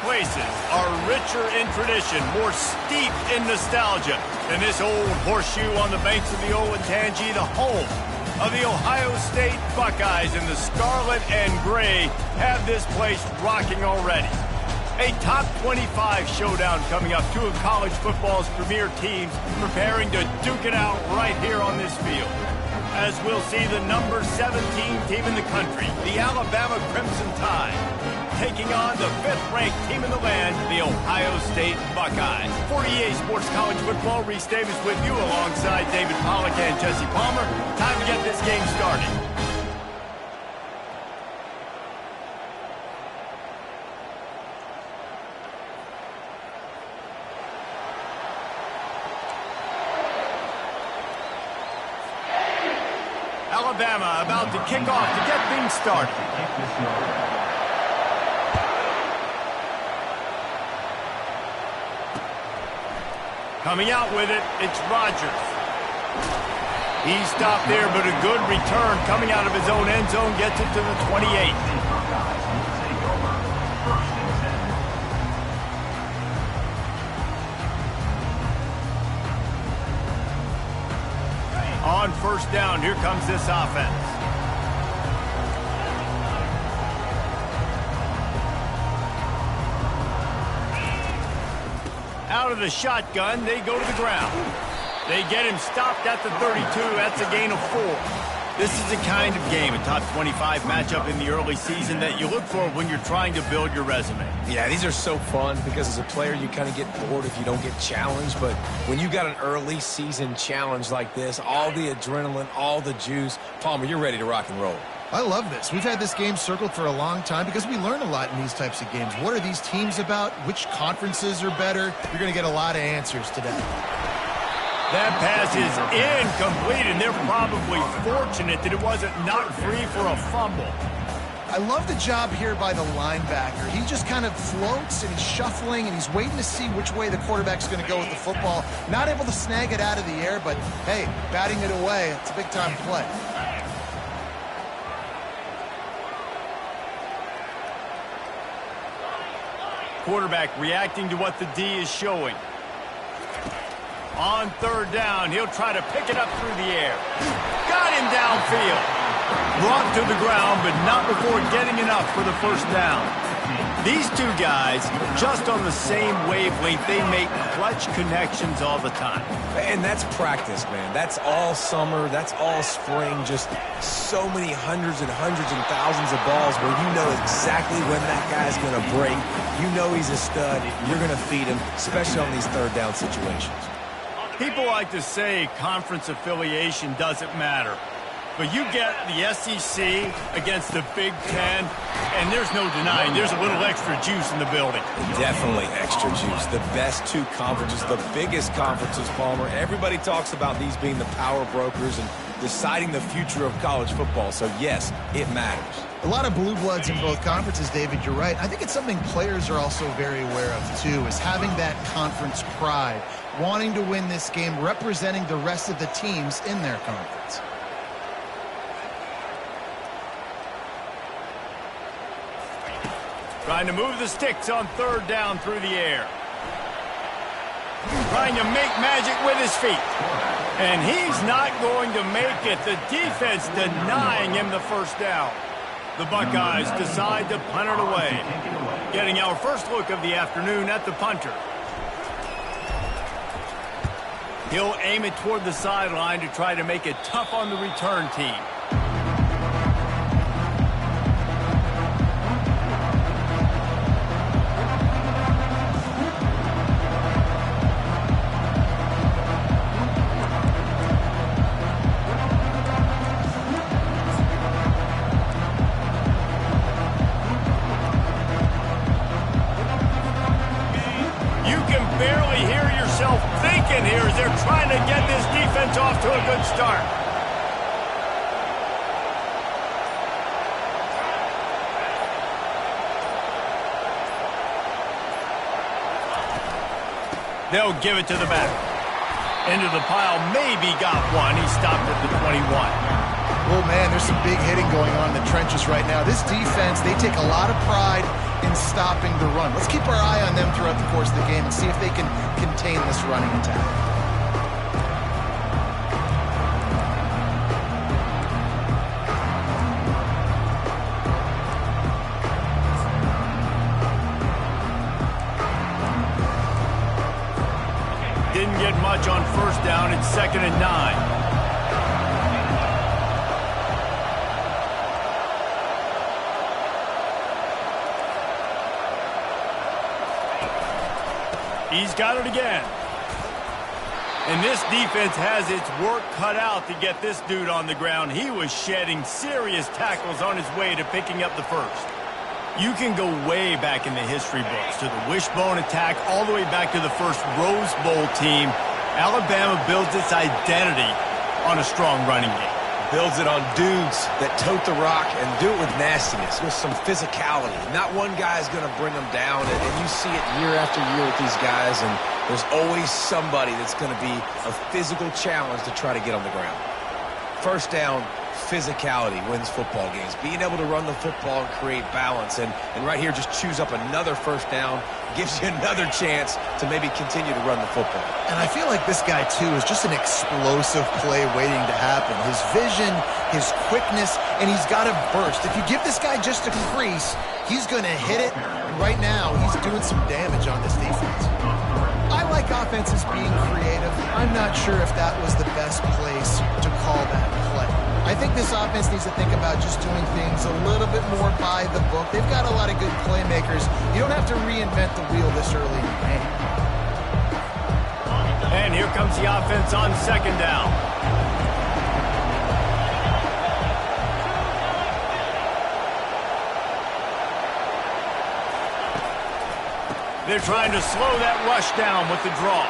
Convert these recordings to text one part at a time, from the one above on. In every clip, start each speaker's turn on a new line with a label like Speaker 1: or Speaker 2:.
Speaker 1: places are richer in tradition, more steeped in nostalgia than this old horseshoe on the banks of the old Ncaa, the home of the Ohio State Buckeyes. And the scarlet and gray have this place rocking already. A top 25 showdown coming up. Two of college football's premier teams preparing to duke it out right here on this field. As we'll see the number 17 team in the country, the Alabama Crimson Tide, taking on the 5th-ranked team in the land, the Ohio State Buckeyes. For EA Sports College Football, Reese Davis with you alongside David Pollack and Jesse Palmer. Time to get this game started. Alabama about to kick off to get things started. Coming out with it, it's Rodgers. He stopped there, but a good return coming out of his own end zone gets it to the 28. On first down, here comes this offense. Out of the shotgun, they go to the ground. They get him stopped at the 32. That's a gain of 4. This is the kind of game, a top 25 matchup in the early season, that you look for when you're trying to build your resume.
Speaker 2: Yeah, these are so fun because as a player, you kind of get bored if you don't get challenged. But when you got an early season challenge like this, all the adrenaline, all the juice, Palmer, you're ready to rock and roll.
Speaker 3: I love this. We've had this game circled for a long time because we learn a lot in these types of games. What are these teams about? Which conferences are better? You're going to get a lot of answers today.
Speaker 1: That pass is incomplete, and they're probably fortunate that it wasn't knocked free for a fumble.
Speaker 3: I love the job here by the linebacker. He just kind of floats, and he's shuffling, and he's waiting to see which way the quarterback's going to go with the football. Not able to snag it out of the air, but, hey, batting it away, it's a big-time play.
Speaker 1: Quarterback reacting to what the D is showing. On third down, he'll try to pick it up through the air. Got him downfield. Brought to the ground, but not before getting enough for the first down. These two guys, just on the same wavelength, they make clutch connections all the time.
Speaker 2: And that's practice, man. That's all summer. That's all spring. Just so many hundreds and thousands of balls where you know exactly when that guy's going to break. You know he's a stud. You're going to feed him, especially on these third down situations.
Speaker 1: People like to say conference affiliation doesn't matter. But you get the SEC against the Big Ten, and there's no denying there's a little extra juice in the building.
Speaker 2: Definitely extra juice. The best two conferences, the biggest conferences, Palmer. Everybody talks about these being the power brokers and deciding the future of college football. So, yes, it matters.
Speaker 3: A lot of blue bloods in both conferences, David, you're right. I think it's something players are also very aware of, too, is having that conference pride, wanting to win this game, representing the rest of the teams in their conference.
Speaker 1: Trying to move the sticks on third down through the air. Trying to make magic with his feet. And he's not going to make it. The defense denying him the first down. The Buckeyes decide to punt it away. Getting our first look of the afternoon at the punter. He'll aim it toward the sideline to try to make it tough on the return team. Here as they're trying to get this defense off to a good start. They'll give it to the back. Into the pile, maybe got one. He stopped at the 21.
Speaker 3: Oh, man, there's some big hitting going on in the trenches right now. This defense, they take a lot of pride in stopping the run. Let's keep our eye on them throughout the course of the game and see if they can contain this running attack.
Speaker 1: Didn't get much on first down. It's 2nd and 9. He's got it again. And this defense has its work cut out to get this dude on the ground. He was shedding serious tackles on his way to picking up the first. You can go way back in the history books to the wishbone attack all the way back to the first Rose Bowl team. Alabama builds its identity on a strong running game.
Speaker 2: Builds it on dudes that tote the rock and do it with nastiness, with some physicality. Not one guy is going to bring them down, and you see it year after year with these guys, and there's always somebody that's going to be a physical challenge to try to get on the ground. First down, physicality wins football games. Being able to run the football and create balance, and right here just choose up another first down, gives you another chance to maybe continue to run the football.
Speaker 3: And I feel like this guy, too, is just an explosive play waiting to happen. His vision, his quickness, and he's got a burst. If you give this guy just a crease, he's going to hit it. And right now, he's doing some damage on this defense. I like offenses being creative. I'm not sure if that was the best place to call that play. I think this offense needs to think about just doing things a little bit more by the book. They've got a lot of good playmakers. You don't have to reinvent the wheel this early in the game.
Speaker 1: And here comes the offense on 2nd down. They're trying to slow that rush down with the draw.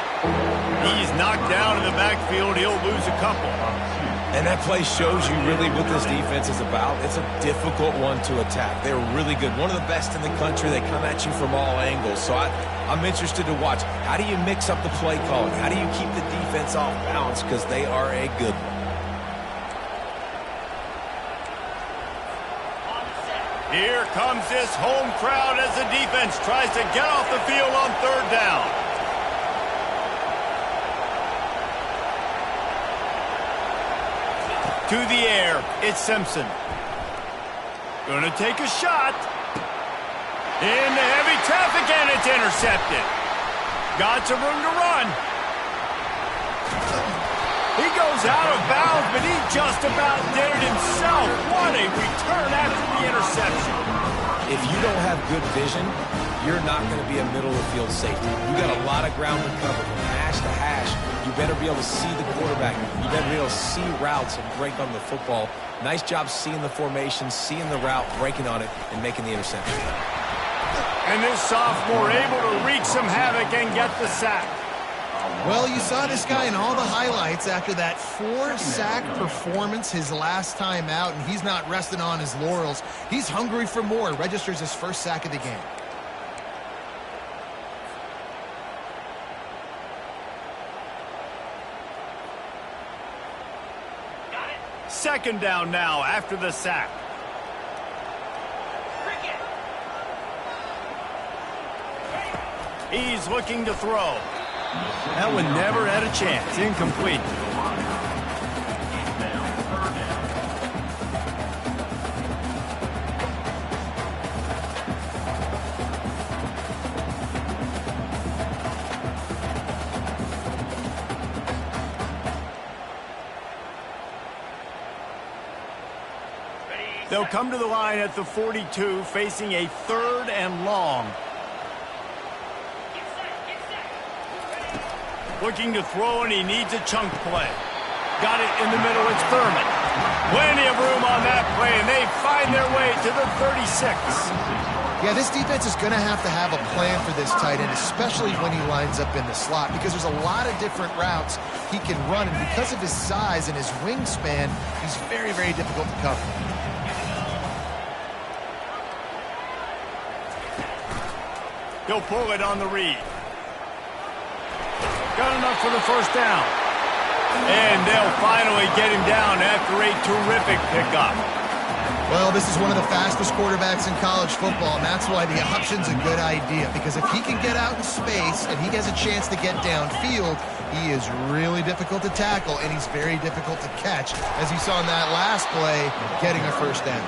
Speaker 1: He's knocked down in the backfield. He'll lose a couple.
Speaker 2: And that play shows you really what this defense is about. It's a difficult one to attack. They're really good. One of the best in the country. They come at you from all angles. So I'm interested to watch. How do you mix up the play calling? How do you keep the defense off balance? Because they are a good one.
Speaker 1: Here comes this home crowd as the defense tries to get off the field on 3rd down. To the air, it's Simpson. Gonna take a shot. Into heavy traffic, and it's intercepted. Got some room to run. He goes out of bounds, but he just about did it himself. What a return after the interception.
Speaker 2: If you don't have good vision, you're not going to be a middle-of-the-field safety. You got a lot of ground to cover from hash to hash. You better be able to see the quarterback. You better be able to see routes and break on the football. Nice job seeing the formation, seeing the route, breaking on it, and making the interception.
Speaker 1: And this sophomore able to wreak some havoc and get the sack.
Speaker 3: Well, you saw this guy in all the highlights after that 4-sack performance his last time out, and he's not resting on his laurels. He's hungry for more. Registers his first sack of the game.
Speaker 1: Second down now after the sack. He's looking to throw. That one never had a chance. Incomplete. They'll come to the line at the 42, facing a 3rd and long. Looking to throw, and he needs a chunk play. Got it in the middle. It's Thurman. Plenty of room on that play, and they find their way to the 36.
Speaker 3: Yeah, this defense is going to have a plan for this tight end, especially when he lines up in the slot, because there's a lot of different routes he can run, and because of his size and his wingspan, he's very, very difficult to cover.
Speaker 1: He'll pull it on the read. Got enough for the first down. And they'll finally get him down after a terrific pickup.
Speaker 3: Well, this is one of the fastest quarterbacks in college football, and that's why the option's a good idea. Because if he can get out in space and he has a chance to get downfield, he is really difficult to tackle, and he's very difficult to catch, as you saw in that last play, getting a first down.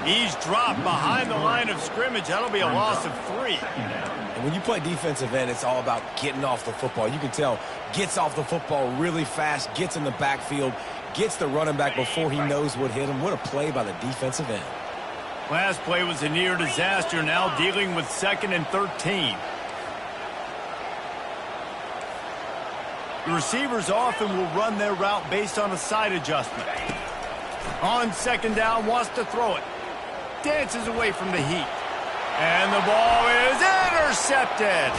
Speaker 1: He's dropped behind the line of scrimmage. That'll be a loss of 3.
Speaker 2: And when you play defensive end, it's all about getting off the football. You can tell, gets off the football really fast, gets in the backfield, gets the running back before he knows what hit him. What a play by the defensive end.
Speaker 1: Last play was a near disaster, now dealing with 2nd and 13. The receivers often will run their route based on a side adjustment. On 2nd down, wants to throw it. Dances away from the heat. And the ball is intercepted.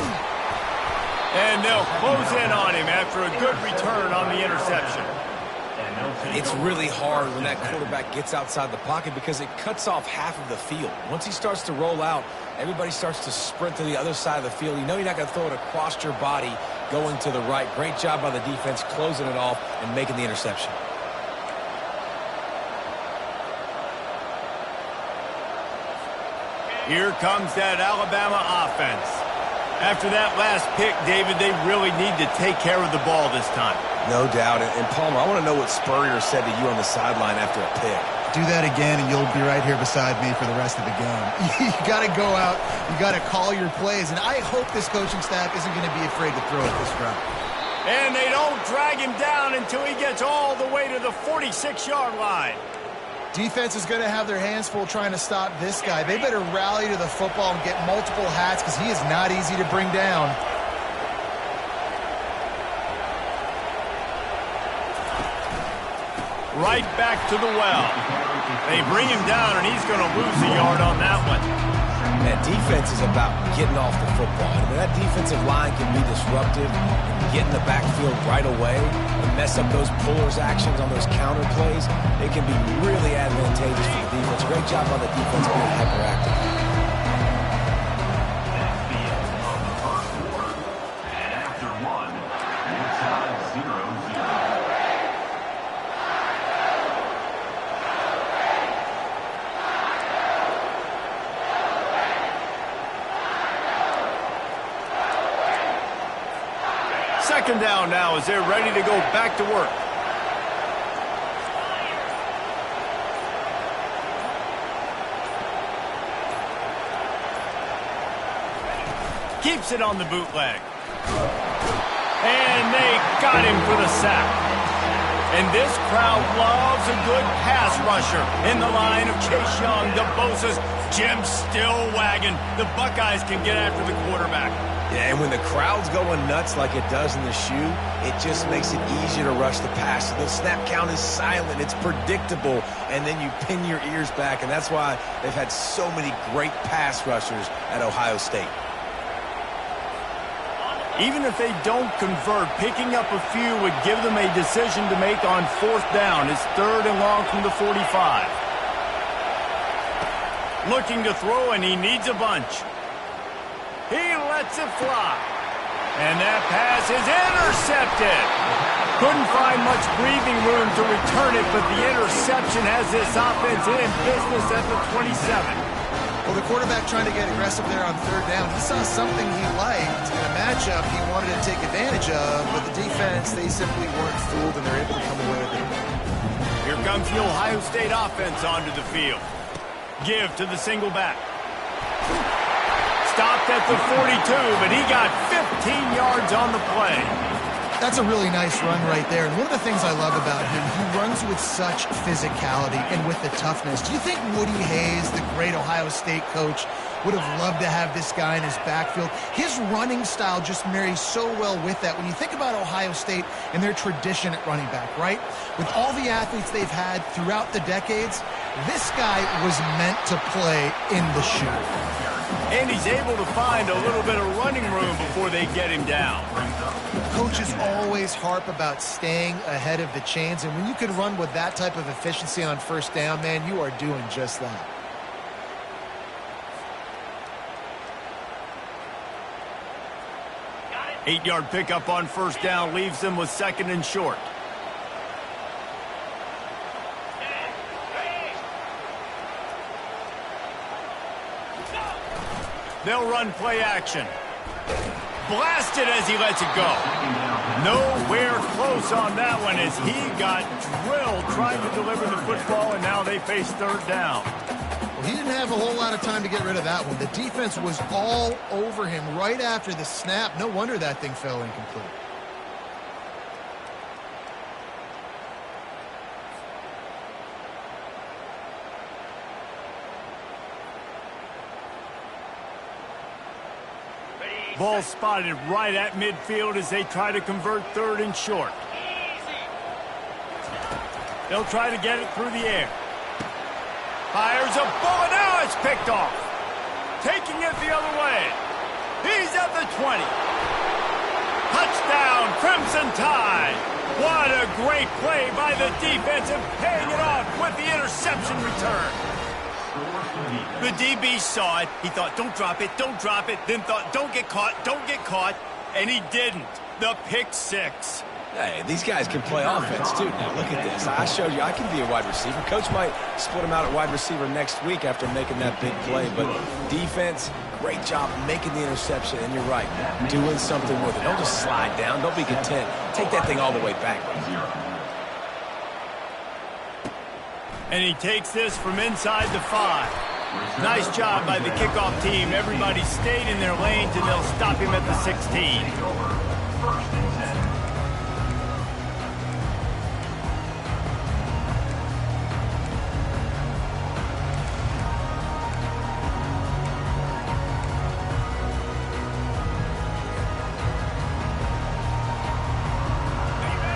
Speaker 1: And they'll close in on him after a good return on the interception.
Speaker 2: It's really hard when that quarterback gets outside the pocket because it cuts off half of the field. Once he starts to roll out, everybody starts to sprint to the other side of the field. You know you're not going to throw it across your body going to the right. Great job by the defense closing it off and making the interception.
Speaker 1: Here comes that Alabama offense. After that last pick, David, they really need to take care of the ball this time.
Speaker 2: No doubt. And Palmer, I want to know what Spurrier said to you on the sideline after a pick.
Speaker 3: Do that again, and you'll be right here beside me for the rest of the game. You got to go out. You got to call your plays. And I hope this coaching staff isn't going to be afraid to throw it this route.
Speaker 1: And they don't drag him down until he gets all the way to the 46-yard line.
Speaker 3: Defense is going to have their hands full trying to stop this guy. They better rally to the football and get multiple hats because he is not easy to bring down.
Speaker 1: Right back to the well. They bring him down, and he's going to lose a yard on that one.
Speaker 2: That defense is about getting off the football. And that defensive line can be disruptive and get in the backfield right away and mess up those pullers actions on those counter plays. It can be really advantageous for the defense. Great job on the defense being hyperactive.
Speaker 1: Second down now as they're ready to go back to work. Keeps it on the bootleg. And they got him for the sack. And this crowd loves a good pass rusher in the line of Chase Young, the Bosa's, Jim still wagging. The Buckeyes can get after the quarterback.
Speaker 2: Yeah, and when the crowd's going nuts like it does in the shoe, it just makes it easier to rush the pass. The snap count is silent. It's predictable, and then you pin your ears back, and that's why they've had so many great pass rushers at Ohio State.
Speaker 1: Even if they don't convert, picking up a few would give them a decision to make on 4th down. It's 3rd and long from the 45. Looking to throw, and he needs a bunch. He lets it fly. And that pass is intercepted. Couldn't find much breathing room to return it, but the interception has this offense in business at the 27.
Speaker 3: Well, the quarterback trying to get aggressive there on 3rd down. He saw something he liked in a matchup he wanted to take advantage of, but the defense, they simply weren't fooled, and they're able to come away with it.
Speaker 1: Here comes the Ohio State offense onto the field. Give to the single back. Stopped at the 42, but he got 15 yards on the play.
Speaker 3: That's a really nice run right there. And one of the things I love about him, he runs with such physicality and with the toughness. Do you think Woody Hayes, the great Ohio State coach, would have loved to have this guy in his backfield? His running style just marries so well with that. When you think about Ohio State and their tradition at running back, right? With all the athletes they've had throughout the decades, this guy was meant to play in the shoe.
Speaker 1: And he's able to find a little bit of running room before they get him down.
Speaker 3: Coaches always harp about staying ahead of the chains, and when you can run with that type of efficiency on 1st down, man, you are doing just that.
Speaker 1: Eight-yard pickup on 1st down leaves them with 2nd and short. They'll run play action. Blasted as he lets it go. Nowhere close on that one as he got drilled trying to deliver the football, and now they face third down.
Speaker 3: Well, he didn't have a whole lot of time to get rid of that one. The defense was all over him right after the snap. No wonder that thing fell incomplete.
Speaker 1: Ball spotted right at midfield as they try to convert third and short. They'll try to get it through the air. Fires a bullet. Now it's picked off. Taking it the other way. He's at the 20. Touchdown, Crimson Tide. What a great play by the defense and paying it off with the interception return. The DB saw it. He thought, don't drop it, don't drop it. Then thought, don't get caught, and he didn't. The pick six.
Speaker 2: Hey, these guys can play offense, too. Now, look at this. I showed you I can be a wide receiver. Coach might split him out at wide receiver next week after making that big play. But defense, great job making the interception. And you're right, doing something with it. Don't just slide down. Don't be content. Take that thing all the way back.
Speaker 1: And he takes this from inside the 5. Nice job by the kickoff team. Everybody stayed in their lanes, and they'll stop him at the 16.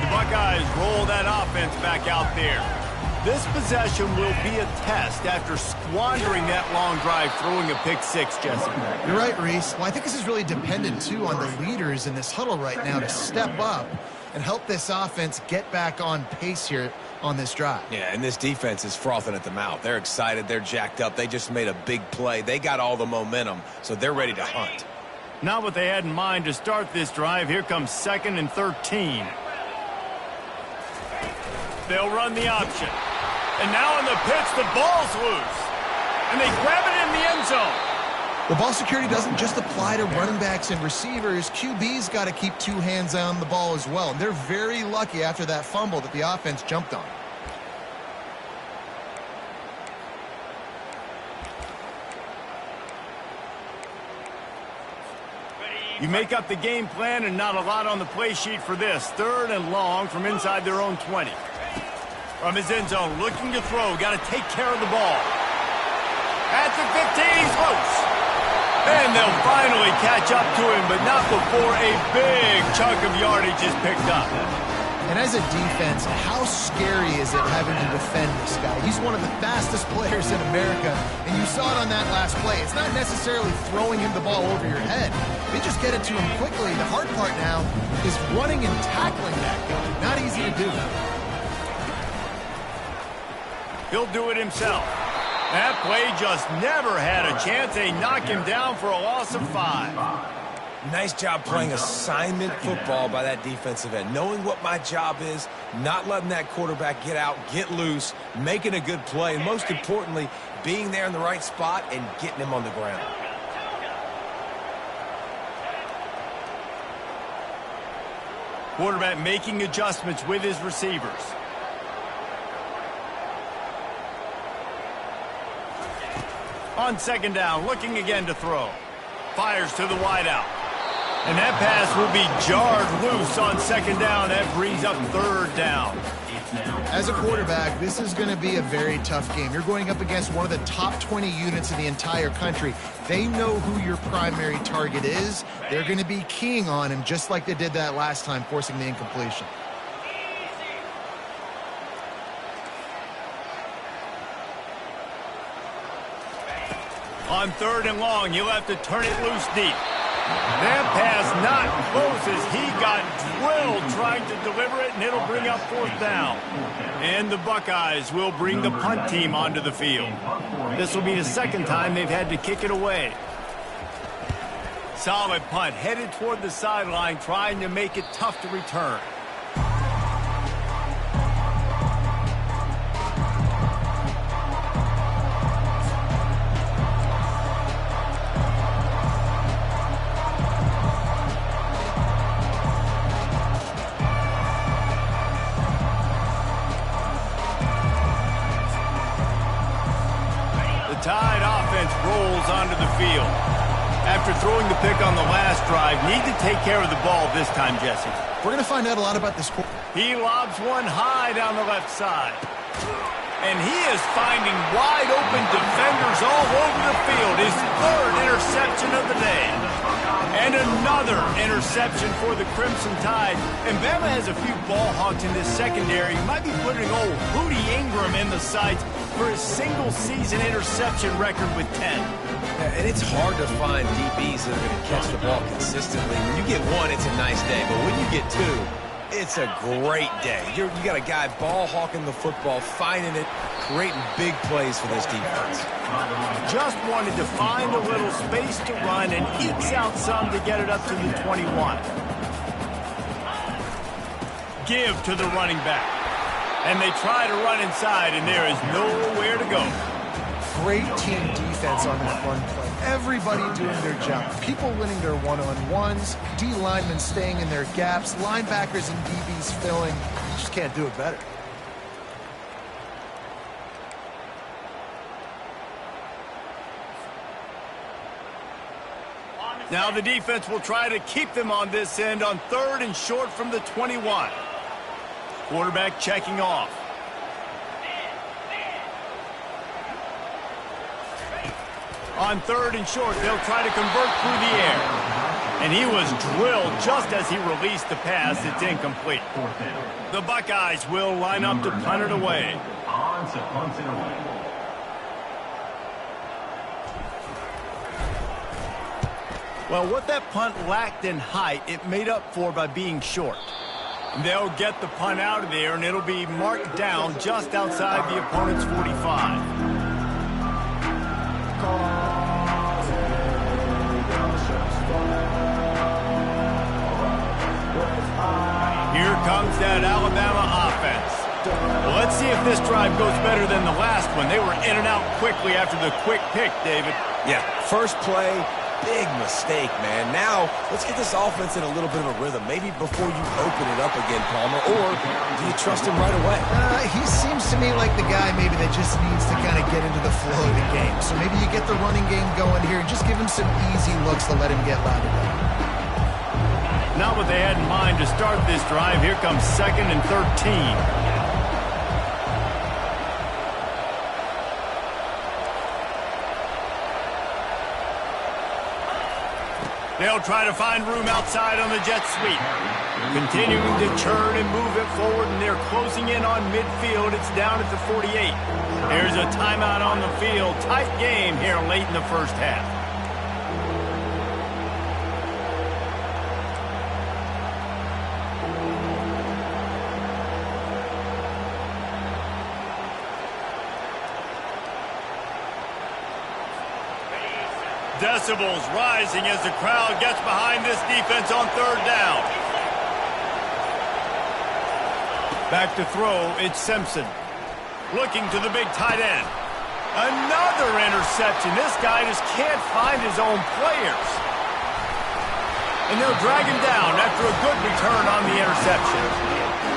Speaker 1: The Buckeyes roll that offense back out there. This possession will be a test after squandering that long drive, throwing a pick six, Jesse.
Speaker 3: You're right, Reese. Well, I think this is really dependent, too, on the leaders in this huddle right now to step up and help this offense get back on pace here on this drive.
Speaker 2: Yeah, and this defense is frothing at the mouth. They're excited. They're jacked up. They just made a big play. They got all the momentum, so they're ready to hunt.
Speaker 1: Not what they had in mind to start this drive. Here comes 2nd and 13. They'll run the option. And now in the pitch, the ball's loose. And they grab it in the end zone.
Speaker 3: Well, ball security doesn't just apply to running backs and receivers. QB's got to keep 2 hands on the ball as well. And they're very lucky after that fumble that the offense jumped on.
Speaker 1: You make up the game plan and not a lot on the play sheet for this. 3rd and long from inside their own 20. From his end zone, looking to throw. Got to take care of the ball. At the 15, he's loose. And they'll finally catch up to him, but not before a big chunk of yardage is picked up.
Speaker 3: And as a defense, how scary is it having to defend this guy? He's one of the fastest players in America, and you saw it on that last play. It's not necessarily throwing him the ball over your head. They just get it to him quickly. The hard part now is running and tackling that guy. Not easy to do.
Speaker 1: He'll do it himself. That play just never had a chance. They knock him down for a loss of 5.
Speaker 2: Nice job playing assignment football by that defensive end. Knowing what my job is, not letting that quarterback get out, get loose, making a good play, and most importantly, being there in the right spot and getting him on the ground.
Speaker 1: Quarterback making adjustments with his receivers. On 2nd down, looking again to throw. Fires to the wideout. And that pass will be jarred loose on 2nd down. That brings up 3rd down.
Speaker 3: As a quarterback, this is going to be a very tough game. You're going up against one of the top 20 units in the entire country. They know who your primary target is. They're going to be keying on him just like they did that last time, forcing the incompletion.
Speaker 1: On 3rd and long, you'll have to turn it loose deep. That pass not close as he got drilled trying to deliver it, and it'll bring up 4th down. And the Buckeyes will bring the punt team onto the field. This will be the 2nd time they've had to kick it away. Solid punt, headed toward the sideline, trying to make it tough to return. rolls onto the field. After throwing the pick on the last drive, need to take care of the ball this time, Jesse.
Speaker 3: We're going to find out a lot about this.
Speaker 1: He lobs one high down the left side. And he is finding wide open defenders all over the field. His third interception of the day. And another interception for the Crimson Tide. And Bama has a few ball hawks in this secondary. He might be putting old Hootie Ingram in the sights for his single-season interception record with 10.
Speaker 2: Yeah, and it's hard to find DBs that are going to catch the ball consistently. When you get one, it's a nice day. But when you get two, it's a great day. You got a guy ball hawking the football, finding it, creating big plays for this defense.
Speaker 1: Just wanted to find a little space to run and ekes out some to get it up to the 21. Give to the running back. And they try to run inside, and there is nowhere to go.
Speaker 3: Great team defense on that run play. Everybody doing their job. People winning their one-on-ones, D linemen staying in their gaps, linebackers and DBs filling. You just can't do it better.
Speaker 1: Now the defense will try to keep them on this end on 3rd and short from the 21. Quarterback checking off. On 3rd and short, they'll try to convert through the air. And he was drilled just as he released the pass. It's incomplete. The Buckeyes will line up to punt it away. Well, what that punt lacked in height, it made up for by being short. They'll get the punt out of there, and it'll be marked down just outside the opponent's 45. Here comes that Alabama offense. Well, let's see if this drive goes better than the last one. They were in and out quickly after the quick pick, David.
Speaker 2: Yeah, first play, big mistake, man. Now, let's get this offense in a little bit of a rhythm. Maybe before you open it up again, Palmer, or do you trust him right away?
Speaker 3: He seems to me like the guy maybe that just needs to kind of get into the flow of the game. So maybe you get the running game going here and just give him some easy looks to let him get loaded up.
Speaker 1: Not what they had in mind to start this drive. Here comes 2nd and 13. They'll try to find room outside on the jet sweep. Continuing to churn and move it forward, and they're closing in on midfield. It's down at the 48. There's a timeout on the field. Tight game here late in the first half. Decibels rising as the crowd gets behind this defense on 3rd down. Back to throw, it's Simpson. Looking to the big tight end. Another interception. This guy just can't find his own players. And they'll drag him down after a good return on the interception.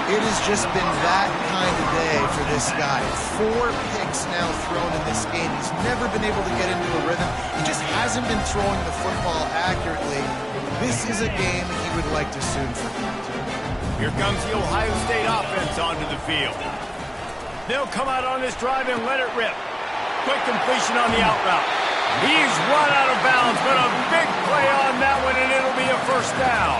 Speaker 3: It has just been that kind of day for this guy. 4 picks now thrown in this game. He's never been able to get into a rhythm. He just hasn't been throwing the football accurately. This is a game he would like to soon forget.
Speaker 1: Here comes the Ohio State offense onto the field. They'll come out on this drive and let it rip. Quick completion on the out route. He's run out of bounds, but a big play on that one, and it'll be a first down.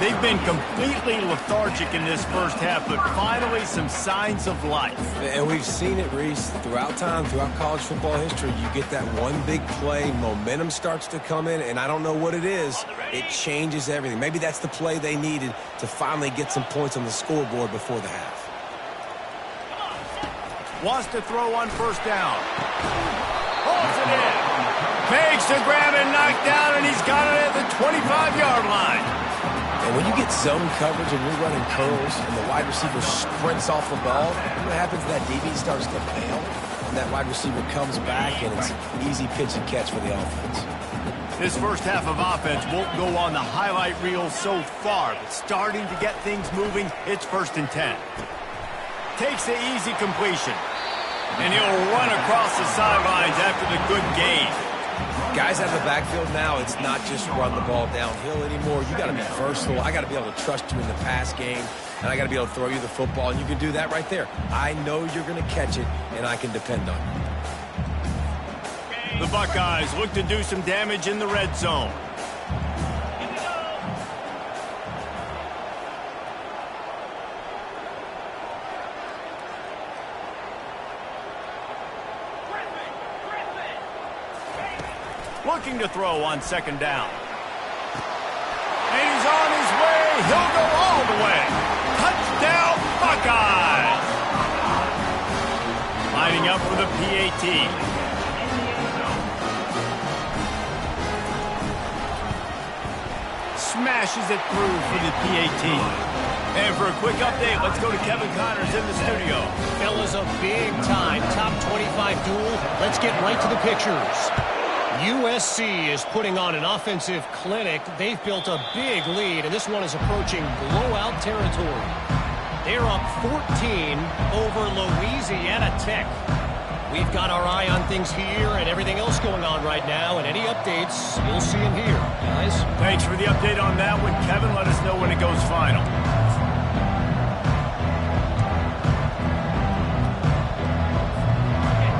Speaker 1: They've been completely lethargic in this first half, but finally some signs of life.
Speaker 2: And we've seen it, Reese, throughout time, throughout college football history. You get that one big play, momentum starts to come in, and I don't know what it is. It changes everything. Maybe that's the play they needed to finally get some points on the scoreboard before the half.
Speaker 1: Wants to throw on first down. Holds it in. Makes the grab and knocked down, and he's got it at the 25-yard line.
Speaker 2: And when you get zone coverage and you're running curls and the wide receiver sprints off the ball, what happens? That DB starts to bail, and that wide receiver comes back, and it's an easy pitch and catch for the offense.
Speaker 1: This first half of offense won't go on the highlight reel so far, but starting to get things moving, it's 1st and 10. Takes the easy completion. And he'll run across the sidelines after the good gain.
Speaker 2: Guys out of the backfield now, it's not just run the ball downhill anymore. You got to be versatile. I got to be able to trust you in the pass game, and I got to be able to throw you the football, and you can do that right there. I know you're going to catch it, and I can depend on you.
Speaker 1: The Buckeyes look to do some damage in the red zone. Looking to throw on second down. And he's on his way. He'll go all the way. Touchdown, Buckeyes! Lining up for the PAT. Smashes it through for the PAT. And for a quick update, let's go to Kevin Connors in the studio.
Speaker 4: Fellas, a big-time top 25 duel. Let's get right to the pictures. USC is putting on an offensive clinic. They've built a big lead, and this one is approaching blowout territory. They're up 14 over Louisiana Tech. We've got our eye on things here and everything else going on right now, and any updates, you'll see them here, guys.
Speaker 1: Thanks for the update on that one, Kevin. Let us know when it goes final.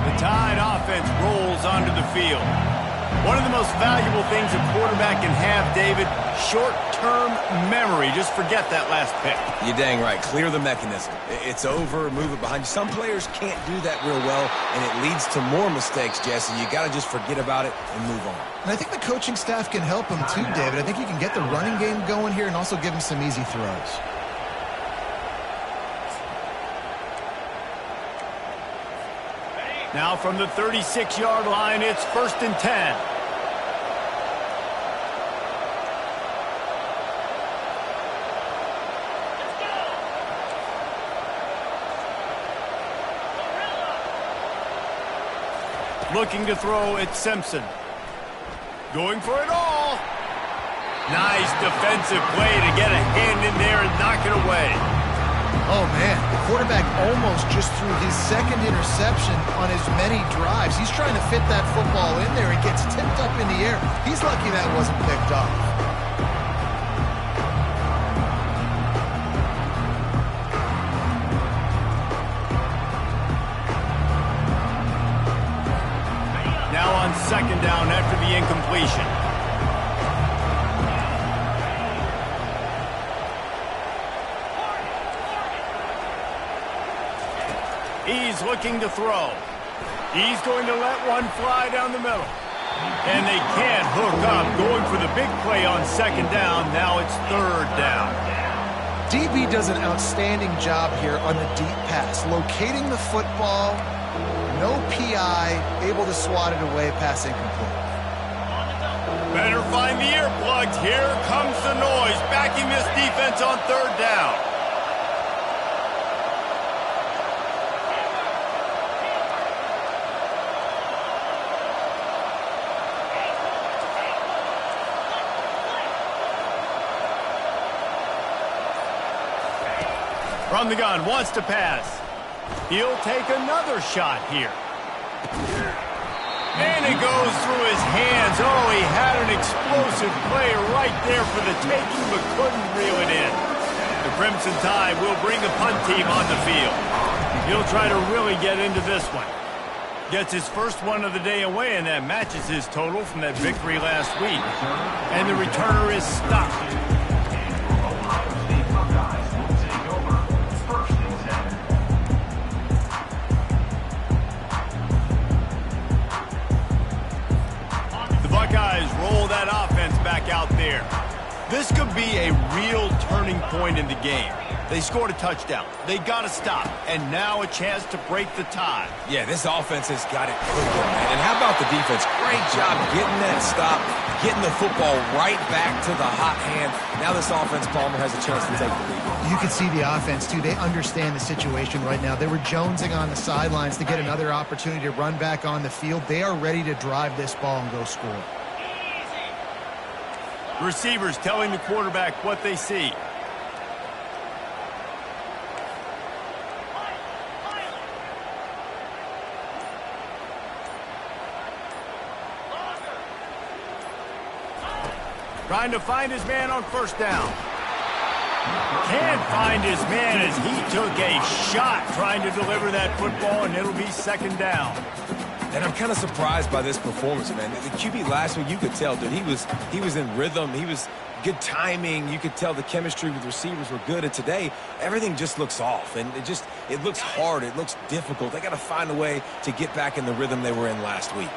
Speaker 1: The Tide offense rolls onto the field. One of the most valuable things a quarterback can have, David, short-term memory. Just forget that last pick.
Speaker 2: You're dang right. Clear the mechanism. It's over, move it behind you. Some players can't do that real well, and it leads to more mistakes, Jesse. You got to just forget about it and move on.
Speaker 3: And I think the coaching staff can help him too, David. I think you can get the running game going here and also give him some easy throws.
Speaker 1: Now from the 36-yard line, it's 1st and 10. Looking to throw, it's Simpson. Going for it all. Nice defensive play to get a hand in there and knock it away.
Speaker 3: Oh, man, the quarterback almost just threw his second interception on as many drives. He's trying to fit that football in there. It gets tipped up in the air. He's lucky that wasn't picked off.
Speaker 1: Now on second down after the incompletion. He's looking to throw. He's going to let one fly down the middle. And they can't hook up. Going for the big play on second down. Now it's third down.
Speaker 3: DB does an outstanding job here on the deep pass. Locating the football, no PI, able to swat it away, pass incomplete.
Speaker 1: Better find the earplugs. Here comes the noise. Backing this defense on third down. From the gun, wants to pass. He'll take another shot here. And it goes through his hands. Oh, he had an explosive play right there for the taking, but couldn't reel it in. The Crimson Tide will bring the punt team on the field. He'll try to really get into this one. Gets his first one of the day away, and that matches his total from that victory last week. And the returner is stopped. Buckeyes roll that offense back out there. This could be a real turning point in the game. They scored a touchdown. They got to stop. And now a chance to break the tie.
Speaker 2: Yeah, this offense has got it cooking, man. And how about the defense? Great job getting that stop, getting the football right back to the hot hand. Now this offense, Palmer, has a chance to take the lead.
Speaker 3: You can see the offense, too. They understand the situation right now. They were jonesing on the sidelines to get another opportunity to run back on the field. They are ready to drive this ball and go score.
Speaker 1: Receivers telling the quarterback what they see. Trying to find his man on first down. Can't find his man as he took a shot trying to deliver that football, and it'll be second down.
Speaker 2: And I'm kind of surprised by this performance, man. The QB last week, you could tell, dude, he was in rhythm. He was good timing. You could tell the chemistry with receivers were good. And today, everything just looks off. And it looks hard. It looks difficult. They got to find a way to get back in the rhythm they were in last week.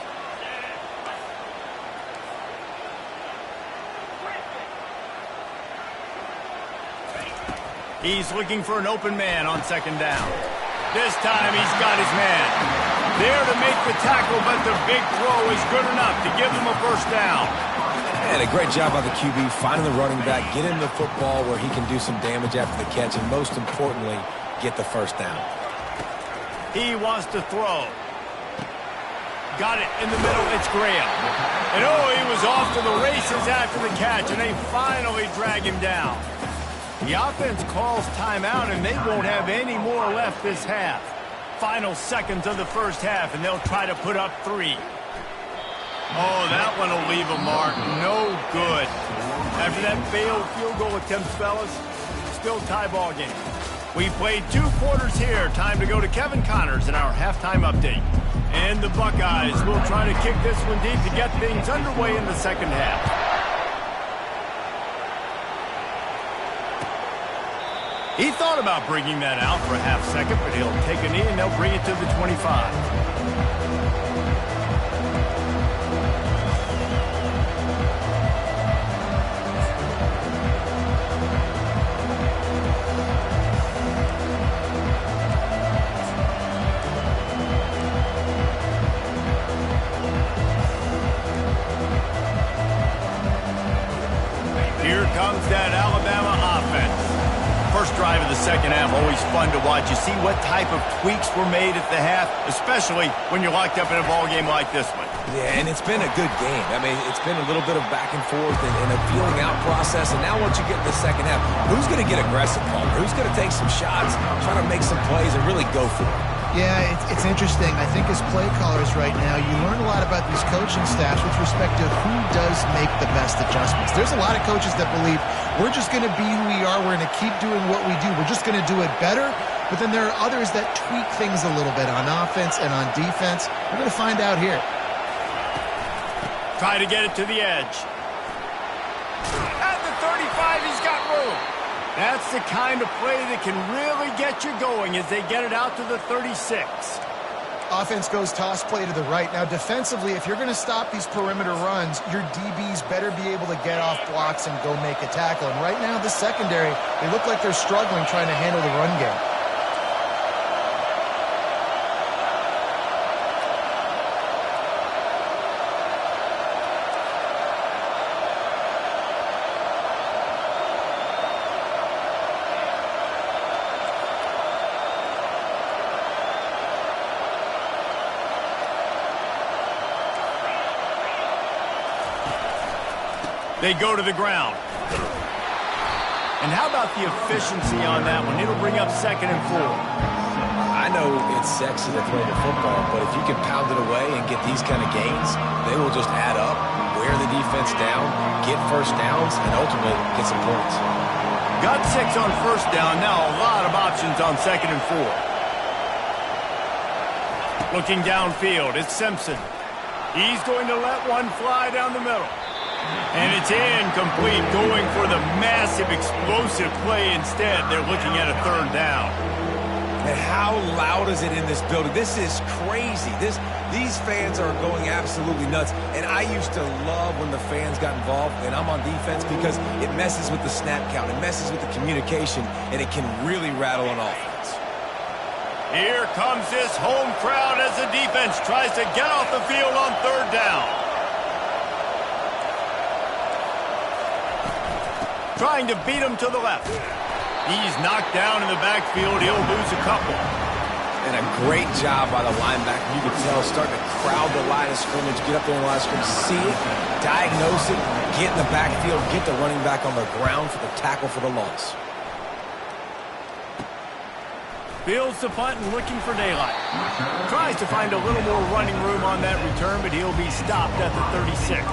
Speaker 1: He's looking for an open man on second down. This time he's got his man. There to make the tackle, but the big throw is good enough to give him a first down.
Speaker 2: And a great job by the QB finding the running back, get him the football where he can do some damage after the catch, and most importantly, get the first down.
Speaker 1: He wants to throw. Got it in the middle. It's Graham. And oh, he was off to the races after the catch, and they finally drag him down. The offense calls timeout, and they won't have any more left this half. Final seconds of the first half, and they'll try to put up 3. Oh, that one will leave a mark. No good. After that failed field goal attempt, fellas, still tie ball game. We played 2 quarters here. Time to go to Kevin Connors in our halftime update. And the Buckeyes will try to kick this one deep to get things underway in the second half. He thought about bringing that out for a half second, but he'll take a knee and they'll bring it to the 25. Here comes that Alabama offense. First drive of the second half, always fun to watch. You see what type of tweaks were made at the half, especially when you're locked up in a ball game like this one.
Speaker 2: Yeah, and it's been a good game. I mean, it's been a little bit of back and forth and a feeling out process. And now once you get in the second half, who's going to get aggressive, Paul? Who's going to take some shots, try to make some plays, and really go for it?
Speaker 3: Yeah, it's interesting. I think as play callers right now, you learn a lot about these coaching staffs with respect to who does make the best adjustments. There's a lot of coaches that believe we're just going to be who we are. We're going to keep doing what we do. We're just going to do it better. But then there are others that tweak things a little bit on offense and on defense. We're going to find out here.
Speaker 1: Try to get it to the edge. At the 35, he's got room. That's the kind of play that can really get you going as they get it out to the 36.
Speaker 3: Offense goes toss play to the right. Now, defensively, if you're going to stop these perimeter runs, your DBs better be able to get off blocks and go make a tackle. And right now, the secondary, they look like they're struggling trying to handle the run game.
Speaker 1: They go to the ground. And how about the efficiency on that one? It'll bring up 2nd and 4.
Speaker 2: I know it's sexy to throw the football, but if you can pound it away and get these kind of gains, they will just add up, wear the defense down, get first downs, and ultimately get some points.
Speaker 1: Got 6 on first down. Now a lot of options on 2nd and 4. Looking downfield, it's Simpson. He's going to let one fly down the middle. And it's incomplete, going for the massive explosive play instead. They're looking at a 3rd down.
Speaker 2: And how loud is it in this building? This is crazy. These fans are going absolutely nuts. And I used to love when the fans got involved, and I'm on defense, because it messes with the snap count. It messes with the communication, and it can really rattle an offense.
Speaker 1: Here comes this home crowd as the defense tries to get off the field on 3rd down. Trying to beat him to the left. He's knocked down in the backfield. He'll lose a couple.
Speaker 2: And a great job by the linebacker. You can tell, starting to crowd the line of scrimmage, get up there in the line of scrimmage, see it, diagnose it, get in the backfield, get the running back on the ground for the tackle for the loss.
Speaker 1: Fields the punt and looking for daylight. Tries to find a little more running room on that return, but he'll be stopped at the 36.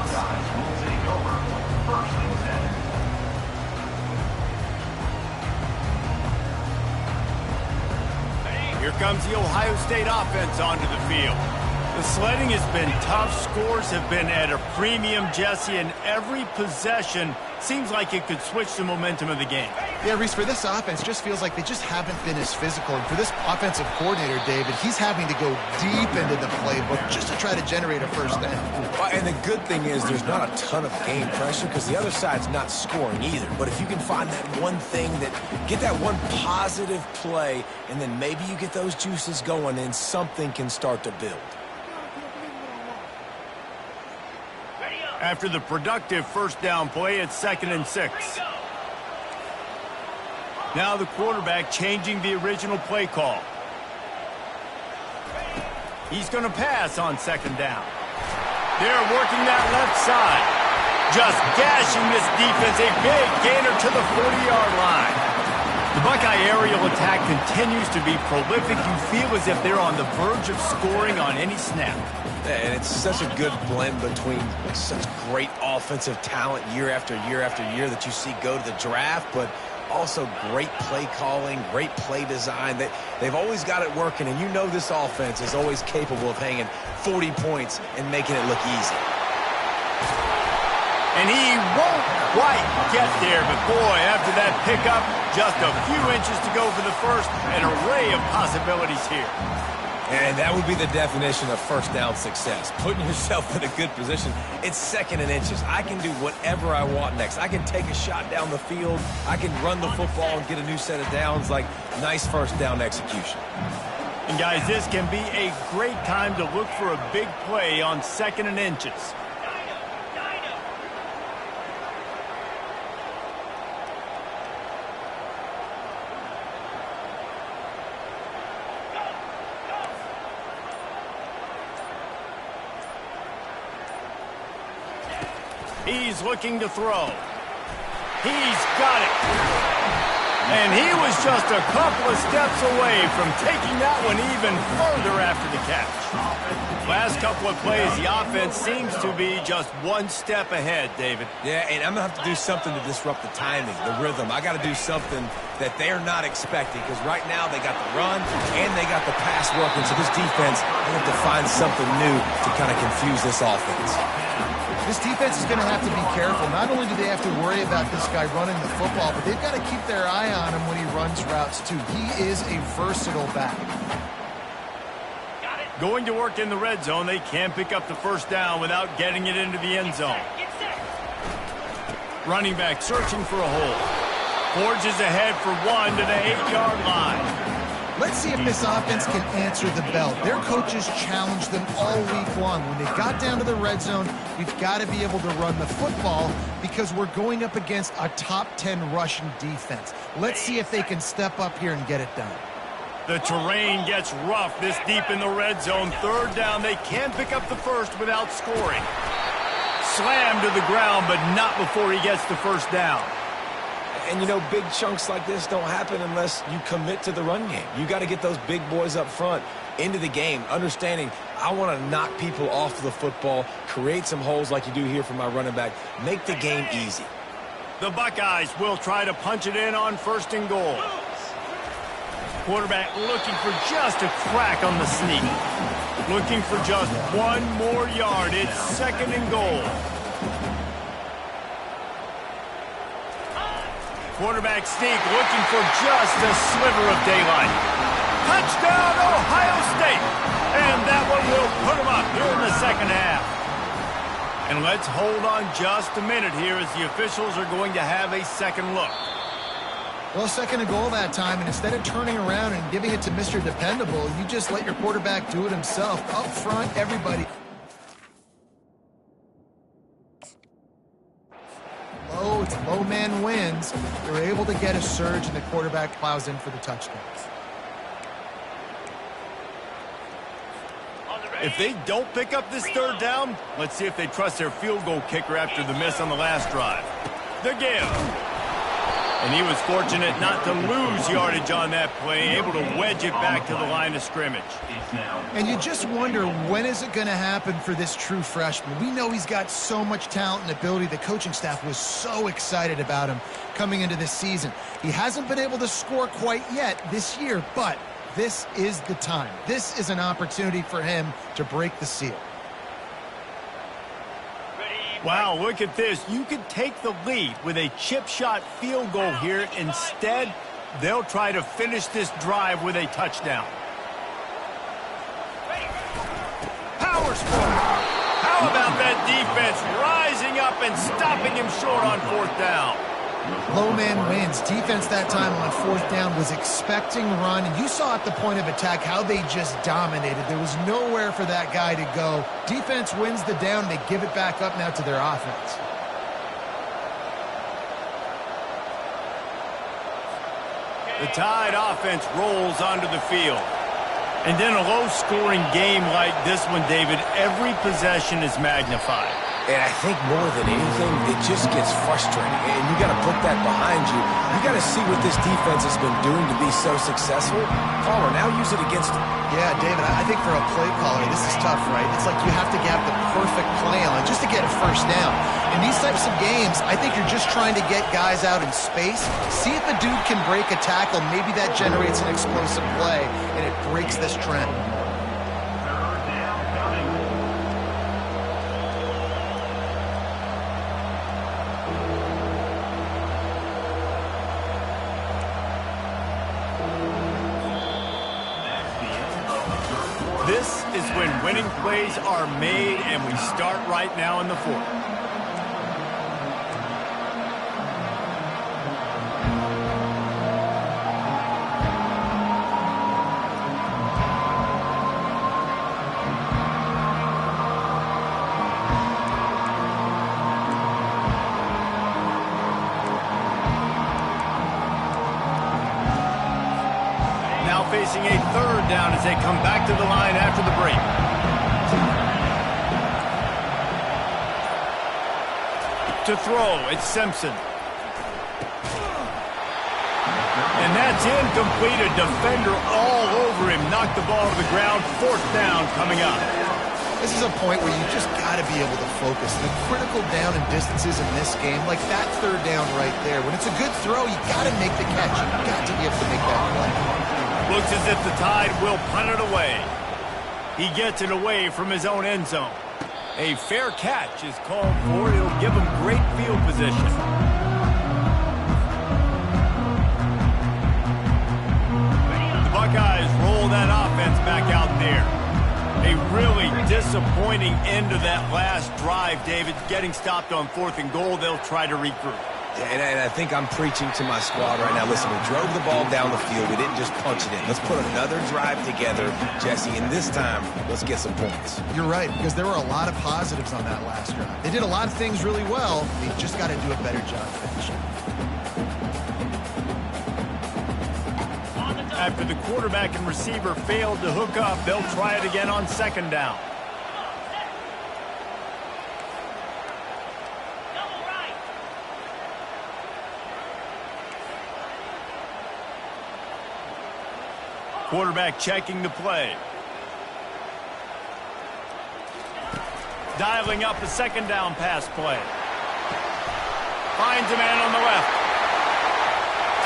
Speaker 1: Here comes the Ohio State offense onto the field. The sledding has been tough. Scores have been at a premium, Jesse, and every possession seems like it could switch the momentum of the game.
Speaker 3: Yeah, Reese, for this offense, just feels like they just haven't been as physical. And for this offensive coordinator, David, he's having to go deep into the playbook just to try to generate a first down.
Speaker 2: Well, and the good thing is there's not a ton of game pressure because the other side's not scoring either. But if you can find that one thing, get that one positive play, and then maybe you get those juices going and something can start to build.
Speaker 1: After the productive first down play, it's 2nd and 6. Now the quarterback changing the original play call. He's going to pass on 2nd down. They're working that left side. Just gashing this defense. A big gainer to the 40-yard line. The Buckeye aerial attack continues to be prolific. You feel as if they're on the verge of scoring on any snap.
Speaker 2: And it's such a good blend between such great offensive talent year after year after year that you see go to the draft, but also great play calling, great play design. They've always got it working, and you know this offense is always capable of hanging 40 points and making it look easy.
Speaker 1: And he won't quite get there, but boy, after that pickup, just a few inches to go for the first, an array of possibilities here.
Speaker 2: And that would be the definition of first down success, putting yourself in a good position. It's 2nd and inches. I can do whatever I want next. I can take a shot down the field. I can run the football and get a new set of downs. Like, nice first down execution.
Speaker 1: And guys, this can be a great time to look for a big play on 2nd and inches. He's looking to throw. He's got it. And he was just a couple of steps away from taking that one even further after the catch. Last couple of plays, the offense seems to be just one step ahead, David.
Speaker 2: Yeah, and I'm going to have to do something to disrupt the timing, the rhythm. I got to do something that they're not expecting because right now they got the run and they got the pass working. So this defense, they have to find something new to kind of confuse this offense.
Speaker 3: This defense is going to have to be careful. Not only do they have to worry about this guy running the football, but they've got to keep their eye on him when he runs routes, too. He is a versatile back.
Speaker 1: Going to work in the red zone. They can pick up the first down without getting it into the end zone. Running back searching for a hole. Forges ahead for one to the 8-yard line.
Speaker 3: Let's see if this offense can answer the bell. Their coaches challenged them all week long. When they got down to the red zone, we've got to be able to run the football because we're going up against a top 10 rushing defense. Let's see if they can step up here and get it done.
Speaker 1: The terrain gets rough this deep in the red zone. 3rd down. They can pick up the first without scoring. Slammed to the ground, but not before he gets the first down.
Speaker 2: And, you know, big chunks like this don't happen unless you commit to the run game. You got to get those big boys up front into the game, understanding I want to knock people off the football, create some holes like you do here for my running back, make the game easy.
Speaker 1: The Buckeyes will try to punch it in on 1st and goal. Quarterback looking for just a crack on the sneak. Looking for just one more yard. It's 2nd and goal. Quarterback sneak looking for just a sliver of daylight. Touchdown, Ohio State! And that one will put them up here in the 2nd half. And let's hold on just a minute here as the officials are going to have a second look.
Speaker 3: Well, 2nd and goal that time, and instead of turning around and giving it to Mr. Dependable, you just let your quarterback do it himself. Up front, everybody. It's low man wins. They're able to get a surge, and the quarterback plows in for the touchdown.
Speaker 1: If they don't pick up this 3rd down, let's see if they trust their field goal kicker after the miss on the last drive. The give. And he was fortunate not to lose yardage on that play, able to wedge it back to the line of scrimmage.
Speaker 3: And you just wonder, when is it going to happen for this true freshman? We know he's got so much talent and ability. The coaching staff was so excited about him coming into this season. He hasn't been able to score quite yet this year, but this is the time. This is an opportunity for him to break the seal.
Speaker 1: Wow, look at this. You could take the lead with a chip shot field goal here. Instead, they'll try to finish this drive with a touchdown. Power score. How about that defense rising up and stopping him short on 4th down?
Speaker 3: Low man wins. Defense that time on 4th down was expecting run, and you saw at the point of attack how they just dominated. There was nowhere for that guy to go. Defense wins the down. They give it back up now to their offense.
Speaker 1: The Tide offense rolls onto the field. And then a low-scoring game like this one, David, every possession is magnified.
Speaker 2: And I think more than anything, it just gets frustrating. And you got to put that behind you. You got to see what this defense has been doing to be so successful. Caller, now use it against them.
Speaker 3: Yeah, David, I think for a play caller, this is tough, right? It's like you have to have the perfect play on just to get a first down. In these types of games, I think you're just trying to get guys out in space, see if the dude can break a tackle. Maybe that generates an explosive play, and it breaks this trend.
Speaker 1: This is when winning plays are made, and we start right now in the 4th. Facing a 3rd down as they come back to the line after the break. To throw, it's Simpson. And that's incomplete. A defender all over him. Knocked the ball to the ground. 4th down coming up.
Speaker 3: This is a point where you just got to be able to focus. The critical down and distances in this game, like that 3rd down right there. When it's a good throw, you got to make the catch. You got to be able to make that play.
Speaker 1: Looks as if the Tide will punt it away. He gets it away from his own end zone. A fair catch is called for. It'll give him great field position. The Buckeyes roll that offense back out there. A really disappointing end to that last drive, David. Getting stopped on 4th and goal, they'll try to regroup.
Speaker 2: And I think I'm preaching to my squad right now. Listen, we drove the ball down the field. We didn't just punch it in. Let's put another drive together, Jesse, and this time, let's get some points.
Speaker 3: You're right, because there were a lot of positives on that last drive. They did a lot of things really well. They just got to do a better job finishing.
Speaker 1: After the quarterback and receiver failed to hook up, they'll try it again on 2nd down. Quarterback checking the play. Dialing up a 2nd down pass play. Finds a man on the left.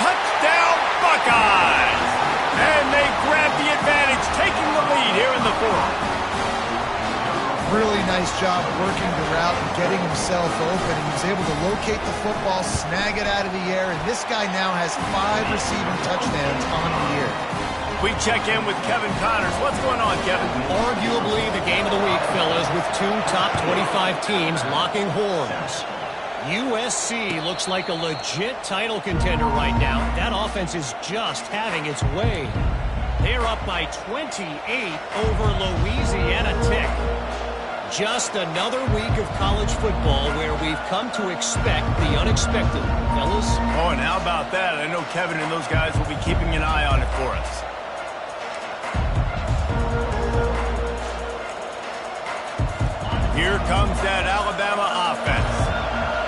Speaker 1: Touchdown Buckeyes! And they grab the advantage, taking the lead here in the 4th.
Speaker 3: Really nice job working the route and getting himself open. He was able to locate the football, snag it out of the air, and this guy now has 5 receiving touchdowns on the year.
Speaker 1: We check in with Kevin Connors. What's going on, Kevin?
Speaker 4: Arguably the game of the week, fellas, with 2 top 25 teams locking horns. USC looks like a legit title contender right now. That offense is just having its way. They're up by 28 over Louisiana Tech. Just another week of college football where we've come to expect the unexpected, fellas.
Speaker 1: Oh, and how about that? I know Kevin and those guys will be keeping an eye on it for us. Here comes that Alabama offense.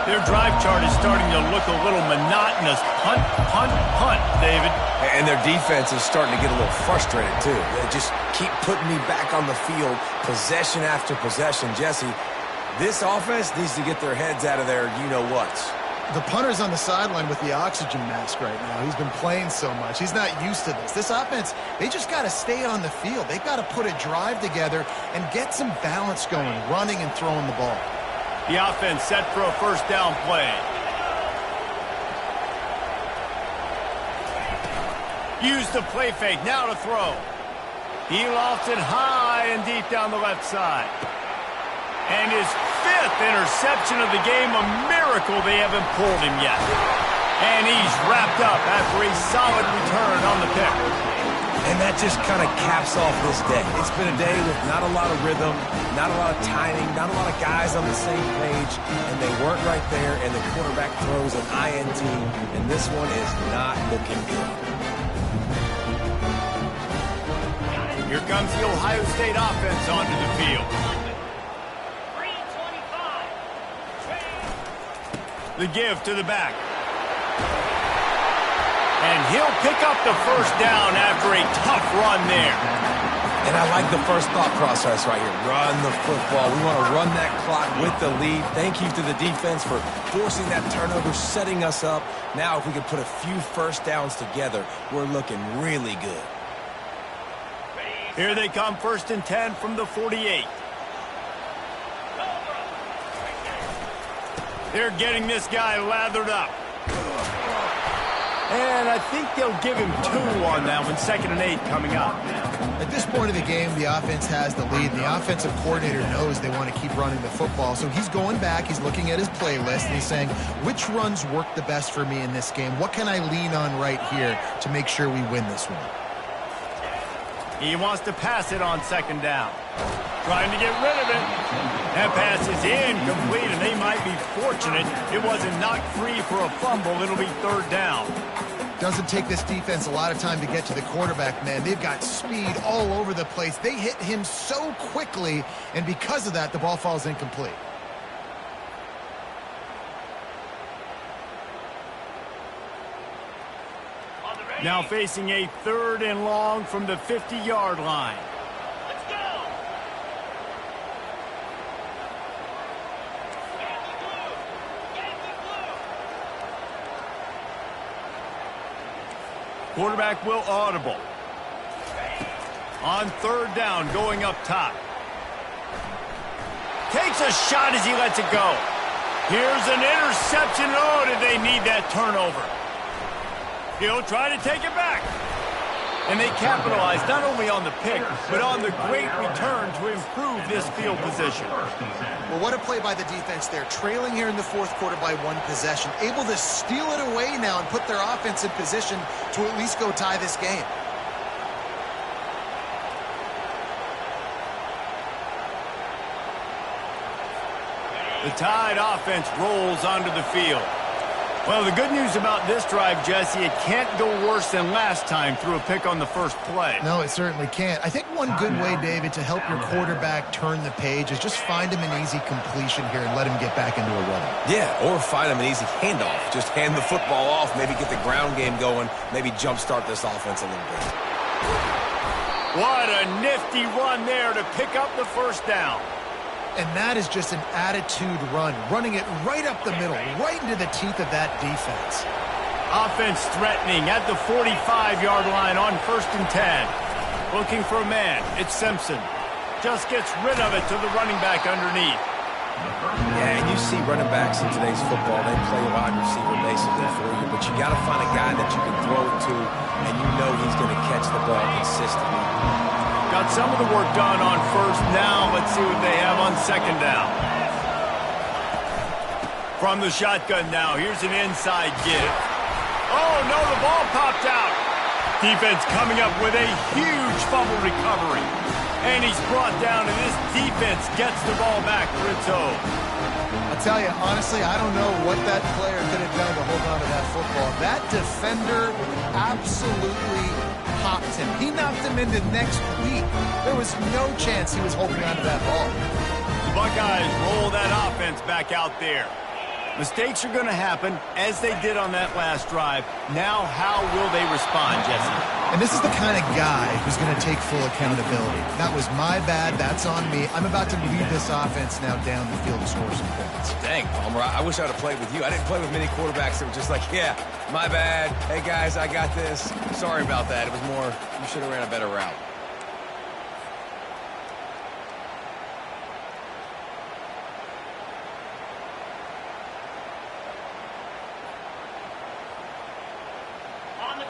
Speaker 1: They're driving drive chart is starting to look a little monotonous. Punt, punt, punt, David.
Speaker 2: And their defense is starting to get a little frustrated, too. They just keep putting me back on the field, possession after possession. Jesse, this offense needs to get their heads out of their you-know-whats.
Speaker 3: The punter's on the sideline with the oxygen mask right now. He's been playing so much. He's not used to this. This offense, they just got to stay on the field. They've got to put a drive together and get some balance going, running and throwing the ball.
Speaker 1: The offense set for a first down play. Use the play fake. Now to throw. He lofts it high and deep down the left side. And his fifth interception of the game, a miracle they haven't pulled him yet. And he's wrapped up after a solid return on the pick.
Speaker 2: And that just kind of caps off this day. It's been a day with not a lot of rhythm, not a lot of timing, not a lot of guys on the same page, and they weren't right there, and the quarterback throws an INT, and this one is not looking good.
Speaker 1: Here comes the Ohio State offense onto the field. The give to the back. And he'll pick up the first down after a tough run there.
Speaker 2: And I like the first thought process right here. Run the football. We want to run that clock with the lead. Thank you to the defense for forcing that turnover, setting us up. Now if we can put a few first downs together, we're looking really good.
Speaker 1: Here they come, 1st and 10 from the 48. They're getting this guy lathered up. And I think they'll give him 2 on that one. 2nd and 8 coming up.
Speaker 3: At this point of the game, the offense has the lead. The offensive coordinator knows they want to keep running the football. So he's going back, he's looking at his playlist, and he's saying, which runs work the best for me in this game? What can I lean on right here to make sure we win this one?
Speaker 1: He wants to pass it on 2nd down. Trying to get rid of it. That pass is incomplete, and they might be fortunate it wasn't knocked free for a fumble. It'll be 3rd down.
Speaker 3: Doesn't take this defense a lot of time to get to the quarterback, man. They've got speed all over the place. They hit him so quickly, and because of that, the ball falls incomplete.
Speaker 1: Now facing a 3rd and long from the 50-yard line.
Speaker 5: Let's go!
Speaker 1: Quarterback will audible. On 3rd down, going up top. Takes a shot as he lets it go. Here's an interception. Oh, did they need that turnover? He'll try to take it back. And they capitalize not only on the pick, but on the great return to improve this field position.
Speaker 3: Well, what a play by the defense there. Trailing here in the 4th quarter by 1 possession. Able to steal it away now and put their offense in position to at least go tie this game.
Speaker 1: The Tide offense rolls onto the field. Well, the good news about this drive, Jesse, it can't go worse than last time through a pick on the first play.
Speaker 3: No, it certainly can't. I think one good way, David, to help your quarterback turn the page is just find him an easy completion here and let him get back into a rhythm.
Speaker 2: Yeah, or find him an easy handoff. Just hand the football off, maybe get the ground game going, maybe jumpstart this offense a little bit.
Speaker 1: What a nifty run there to pick up the first down.
Speaker 3: And that is just an attitude run, running it right up the middle, right into the teeth of that defense.
Speaker 1: Offense threatening at the 45-yard line on 1st and 10. Looking for a man. It's Simpson. Just gets rid of it to the running back underneath.
Speaker 2: Yeah, and you see running backs in today's football, they play wide receiver basically for you, but you got to find a guy that you can throw it to, and you know he's going to catch the ball consistently.
Speaker 1: Got some of the work done on 1st. Now let's see what they have on 2nd down. From the shotgun now, here's an inside give. Oh, no, the ball popped out. Defense coming up with a huge fumble recovery. And he's brought down, and this defense gets the ball back for its own.
Speaker 3: I'll tell you, honestly, I don't know what that player could have done to hold on to that football. That defender absolutely popped him. He knocked him into next week. There was no chance he was holding on to that ball.
Speaker 1: The Buckeyes roll that offense back out there. Mistakes are going to happen, as they did on that last drive. Now, how will they respond, Jesse?
Speaker 3: And this is the kind of guy who's going to take full accountability. That was my bad. That's on me. I'm about to lead this offense now down the field to score some points.
Speaker 2: Dang, Palmer, I wish I would have played with you. I didn't play with many quarterbacks that were just like, yeah, my bad. Hey, guys, I got this. Sorry about that. It was more, you should have ran a better route.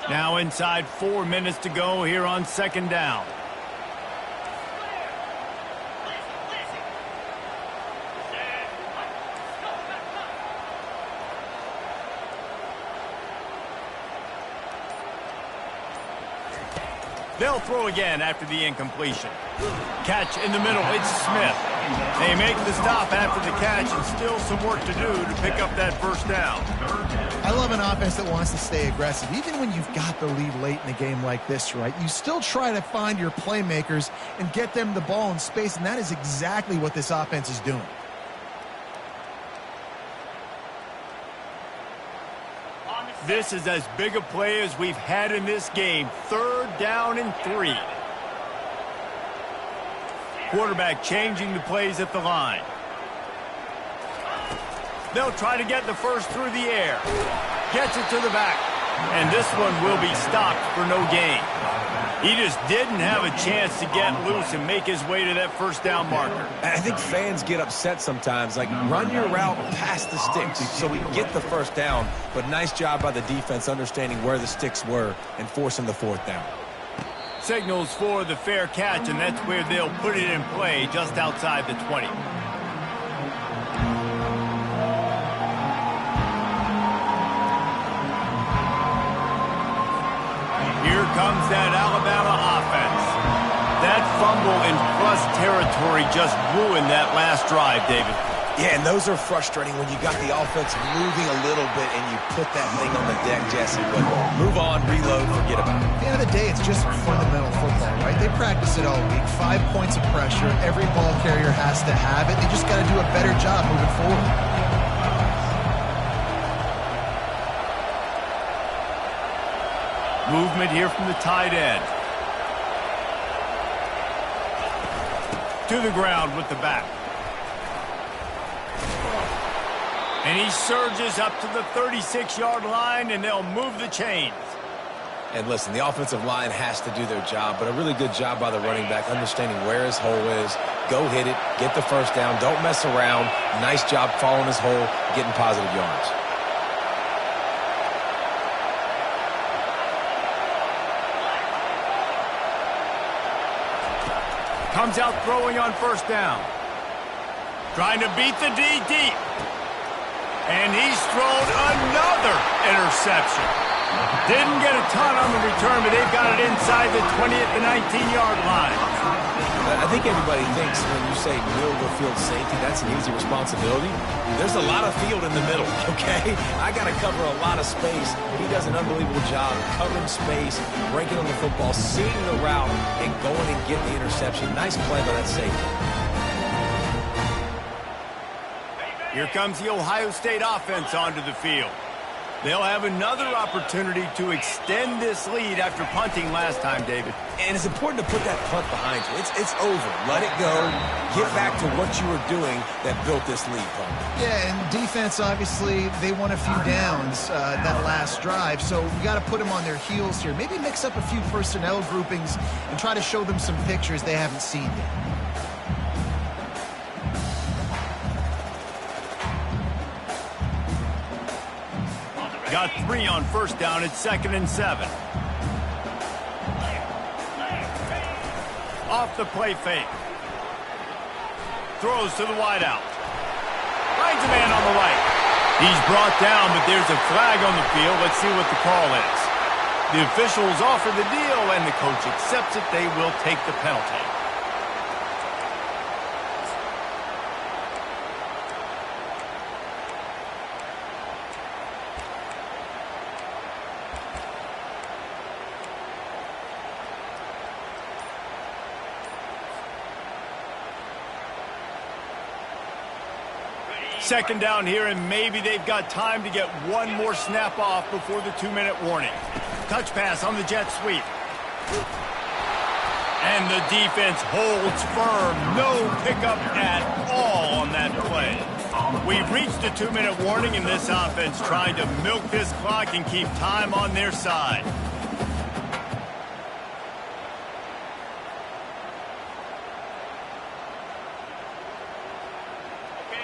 Speaker 1: Now inside 4 minutes to go here on second down. They'll throw again after the incompletion. Catch in the middle, it's Smith. They make the stop after the catch, and still some work to do to pick up that first down.
Speaker 3: I love an offense that wants to stay aggressive. Even when you've got the lead late in a game like this, right, you still try to find your playmakers and get them the ball in space, and that is exactly what this offense is doing.
Speaker 1: This is as big a play as we've had in this game. 3rd down and 3. Quarterback changing the plays at the line. They'll try to get the first through the air. Gets it to the back. And this one will be stopped for no gain. He just didn't have a chance to get loose and make his way to that first down marker.
Speaker 2: I think fans get upset sometimes. Like, run your route past the sticks so we get the first down. But nice job by the defense understanding where the sticks were and forcing the 4th down.
Speaker 1: Signals for the fair catch, and that's where they'll put it in play just outside the 20. Here comes that Alabama offense. That fumble in plus territory just ruined that last drive, David.
Speaker 2: Yeah, and those are frustrating when you got the offense moving a little bit and you put that thing on the deck, Jesse. But move on, reload, forget about it.
Speaker 3: At the end of the day, it's just fundamental football, right? They practice it all week. 5 points of pressure. Every ball carrier has to have it. They just got to do a better job moving forward.
Speaker 1: Movement here from the tight end. To the ground with the back. And he surges up to the 36-yard line, and they'll move the chains.
Speaker 2: And listen, the offensive line has to do their job, but a really good job by the running back, understanding where his hole is. Go hit it, get the first down, don't mess around. Nice job following his hole, getting positive yards.
Speaker 1: Comes out throwing on first down. Trying to beat the D deep. And he's thrown another interception. Didn't get a ton on the return, but they've got it inside the 20 at the 19-yard line.
Speaker 2: I think everybody thinks when you say middle of the field safety, that's an easy responsibility. There's a lot of field in the middle, okay? I got to cover a lot of space. He does an unbelievable job covering space, breaking on the football, seeing the route, and going and getting the interception. Nice play by that safety.
Speaker 1: Here comes the Ohio State offense onto the field. They'll have another opportunity to extend this lead after punting last time, David.
Speaker 2: And it's important to put that punt behind you. It's over. Let it go. Get back to what you were doing that built this lead, Paul.
Speaker 3: Yeah, and defense, obviously, they won a few downs that last drive, so we got to put them on their heels here. Maybe mix up a few personnel groupings and try to show them some pictures they haven't seen yet.
Speaker 1: Got 3 on first down at 2nd and 7. Off the play fake. Throws to the wideout. Finds a man on the right. He's brought down, but there's a flag on the field. Let's see what the call is. The officials offer the deal, and the coach accepts it. They will take the penalty. Second down here, and maybe they've got time to get one more snap off before the 2-minute warning. Touch pass on the jet sweep. And the defense holds firm. No pickup at all on that play. We've reached the 2-minute warning, and this offense trying to milk this clock and keep time on their side.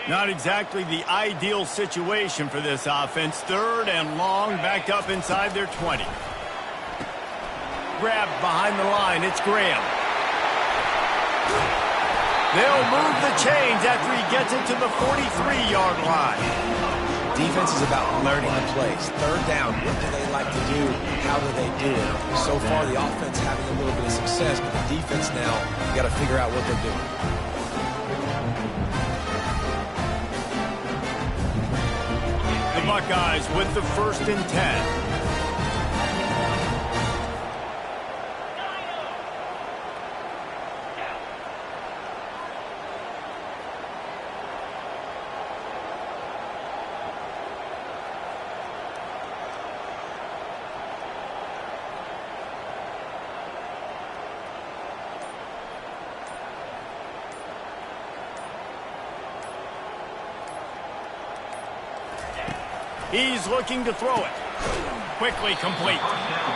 Speaker 1: Not exactly the ideal situation for this offense. 3rd and long, backed up inside their 20. Grabbed behind the line, it's Graham. They'll move the chains after he gets it to the 43-yard line.
Speaker 2: Defense is about learning the plays. 3rd down, what do they like to do? How do they do it? So far, the offense having a little bit of success, but the defense now, you got to figure out what they're doing.
Speaker 1: The Buckeyes with the 1st and 10. He's looking to throw it. Quickly complete.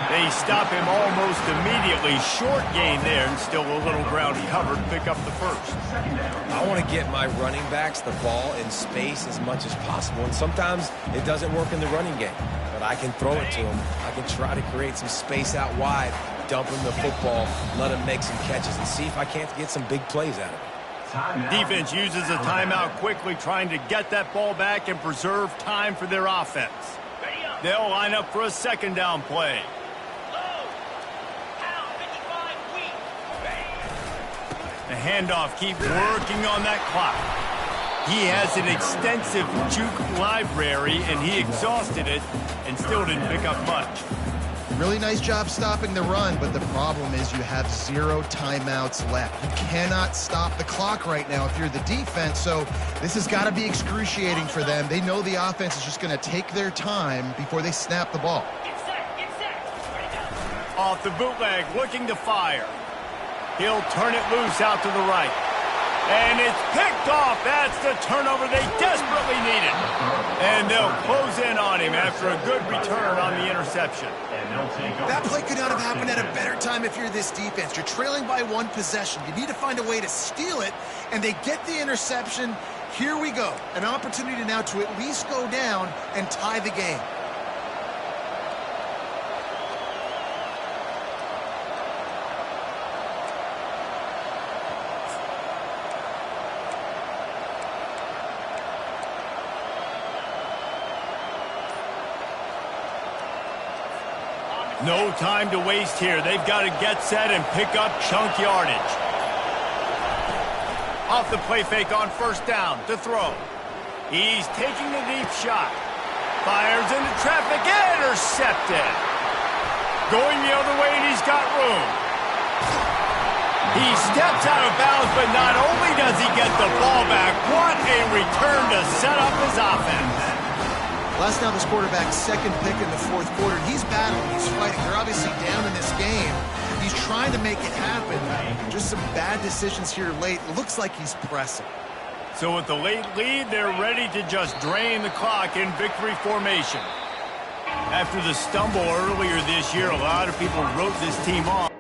Speaker 1: They stop him almost immediately. Short gain there, and still a little ground covered. Pick up the 1st.
Speaker 2: I want to get my running backs the ball in space as much as possible, and sometimes it doesn't work in the running game, but I can throw it to them. I can try to create some space out wide, dump him the football, let him make some catches, and see if I can't get some big plays out of it.
Speaker 1: Defense uses a timeout quickly, trying to get that ball back and preserve time for their offense. They'll line up for a 2nd down play. The handoff keeps working on that clock. He has an extensive juke library, and he exhausted it and still didn't pick up much.
Speaker 3: Really nice job stopping the run, but the problem is you have 0 timeouts left. You cannot stop the clock right now if you're the defense, so this has got to be excruciating for them. They know the offense is just going to take their time before they snap the ball.
Speaker 5: Get set.
Speaker 1: Off the bootleg, looking to fire. He'll turn it loose out to the right. And it's picked off. That's the turnover they desperately needed. And they'll close in on him after a good return on the interception.
Speaker 3: That play could not have happened at a better time if you're this defense. You're trailing by 1 possession. You need to find a way to steal it, and they get the interception. Here we go. An opportunity now to at least go down and tie the game.
Speaker 1: No time to waste here. They've got to get set and pick up chunk yardage. Off the play fake on 1st down to throw. He's taking the deep shot. Fires into traffic. Intercepted. Going the other way, and he's got room. He steps out of bounds, but not only does he get the ball back, what a return to set up his offense.
Speaker 3: Last now, this quarterback's 2nd pick in the 4th quarter. He's battling. He's fighting. They're obviously down in this game. He's trying to make it happen. Just some bad decisions here late. Looks like he's pressing.
Speaker 1: So with the late lead, they're ready to just drain the clock in victory formation. After the stumble earlier this year, a lot of people wrote this team off.